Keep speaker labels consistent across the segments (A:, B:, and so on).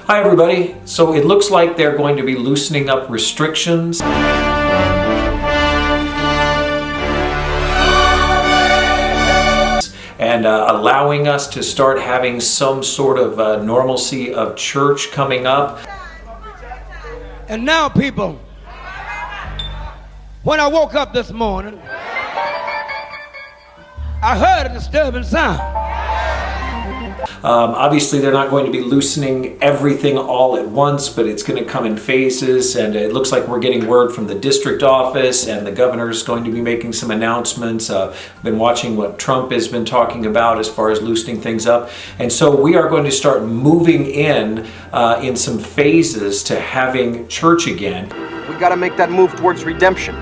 A: Hi everybody. So it looks like they're going to be loosening up restrictions. And allowing us to start having some sort of normalcy of church coming up.
B: And now, people, when I woke up this morning, I heard a disturbing sound.
A: Obviously, they're not going to be loosening everything all at once, but it's going to come in phases, and it looks like we're getting word from the district office, and the governor's going to be making some announcements. I've been watching what Trump has been talking about as far as loosening things up, and so we are going to start moving in some phases to having church again.
C: We got to make that move towards redemption.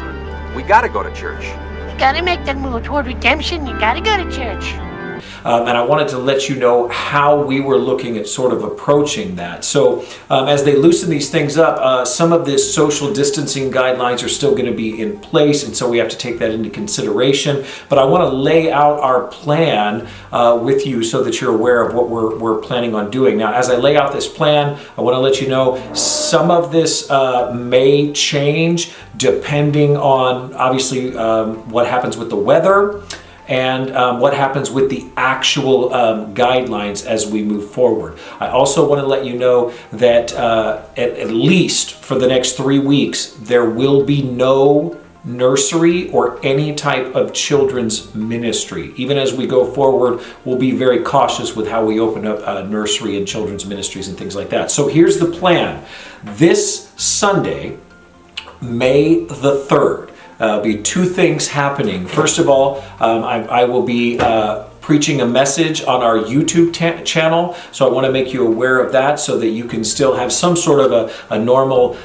C: We got to go to church.
D: You got to make that move toward redemption. You got to go to church.
A: And I wanted to let you know how we were looking at sort of approaching that. So as they loosen these things up, some of the social distancing guidelines are still going to be in place, and so we have to take that into consideration. But I want to lay out our plan with you so that you're aware of what we're planning on doing. Now, as I lay out this plan, I want to let you know some of this may change depending on, obviously, what happens with the weather and what happens with the actual guidelines as we move forward. I also want to let you know that at least for the next 3 weeks, there will be no nursery or any type of children's ministry. Even as we go forward, we'll be very cautious with how we open up nursery and children's ministries and things like that. So here's the plan. This Sunday, May the 3rd, there'll be two things happening. First of all, I will be preaching a message on our YouTube channel, so I want to make you aware of that so that you can still have some sort of a normal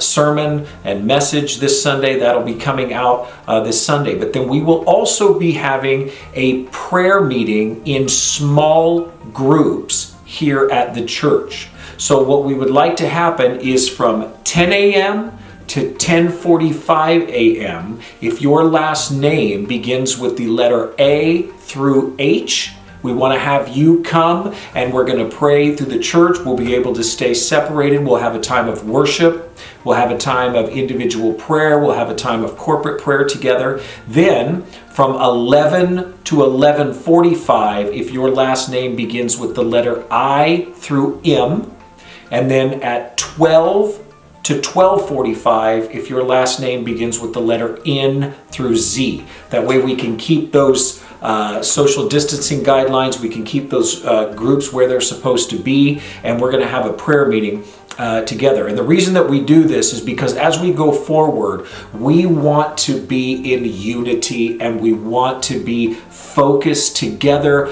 A: sermon and message this Sunday. That'll be coming out this Sunday. But then we will also be having a prayer meeting in small groups here at the church. So what we would like to happen is from 10 a.m. to 10:45 a.m. If your last name begins with the letter A through H, we want to have you come and we're going to pray through the church. We'll be able to stay separated. We'll have a time of worship. We'll have a time of individual prayer. We'll have a time of corporate prayer together. Then from 11 to 11:45, if your last name begins with the letter I through M, and then at 12 to 12:45 if your last name begins with the letter N through Z. That way we can keep those social distancing guidelines, we can keep those groups where they're supposed to be, and we're going to have a prayer meeting together. And the reason that we do this is because as we go forward, we want to be in unity and we want to be focused together.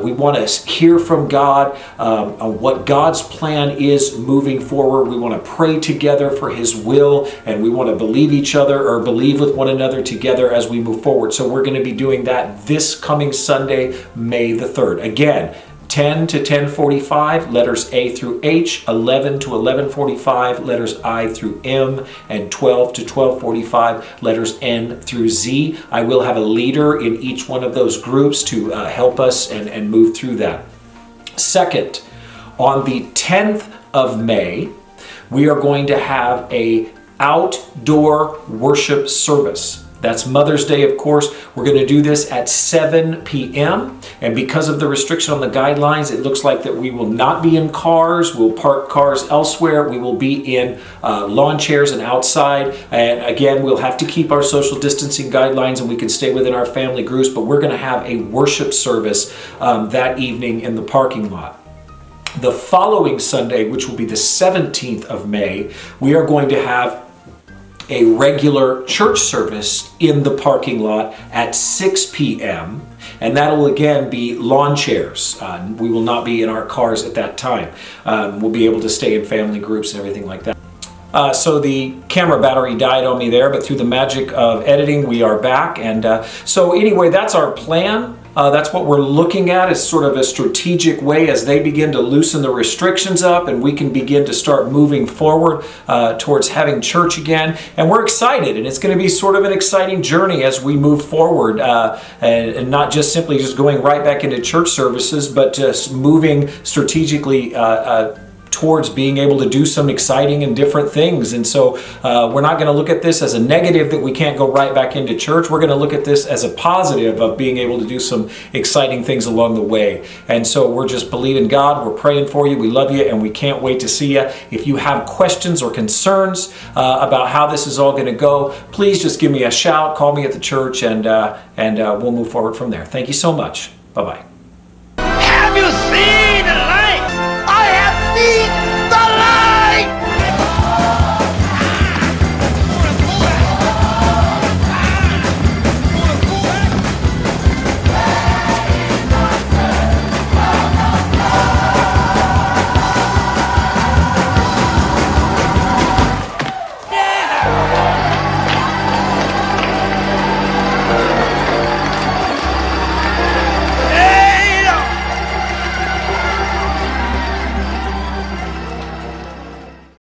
A: We want to hear from God on what God's plan is moving forward. We want to pray together for His will, and we want to believe each other or believe with one another together as we move forward. So we're going to be doing that this coming Sunday, May the 3rd. Again, 10 to 10:45, letters A through H, 11 to 11:45, letters I through M, and 12 to 12:45, letters N through Z. I will have a leader in each one of those groups to help us and move through that. Second, on the 10th of May, we are going to have an outdoor worship service. That's Mother's Day, of course. We're going to do this at 7 p.m. And because of the restriction on the guidelines, it looks like that we will not be in cars. We'll park cars elsewhere. We will be in lawn chairs and outside. And again, we'll have to keep our social distancing guidelines and we can stay within our family groups. But we're going to have a worship service that evening in the parking lot. The following Sunday, which will be the 17th of May, we are going to have a regular church service in the parking lot at 6 p.m. and that will again be lawn chairs. We will not be in our cars at that time. We'll be able to stay in family groups and everything like that. So the camera battery died on me there, but through the magic of editing, we are back. And so anyway, that's our plan. That's what we're looking at as sort of a strategic way as they begin to loosen the restrictions up and we can begin to start moving forward towards having church again. And we're excited, and it's going to be sort of an exciting journey as we move forward and not just simply just going right back into church services, but just moving strategically towards being able to do some exciting and different things. And so we're not going to look at this as a negative that we can't go right back into church. We're going to look at this as a positive of being able to do some exciting things along the way. And so we're just believing God. We're praying for you. We love you, and we can't wait to see you. If you have questions or concerns about how this is all going to go, please just give me a shout, call me at the church, and we'll move forward from there. Thank you so much. Bye-bye.
B: Have you seen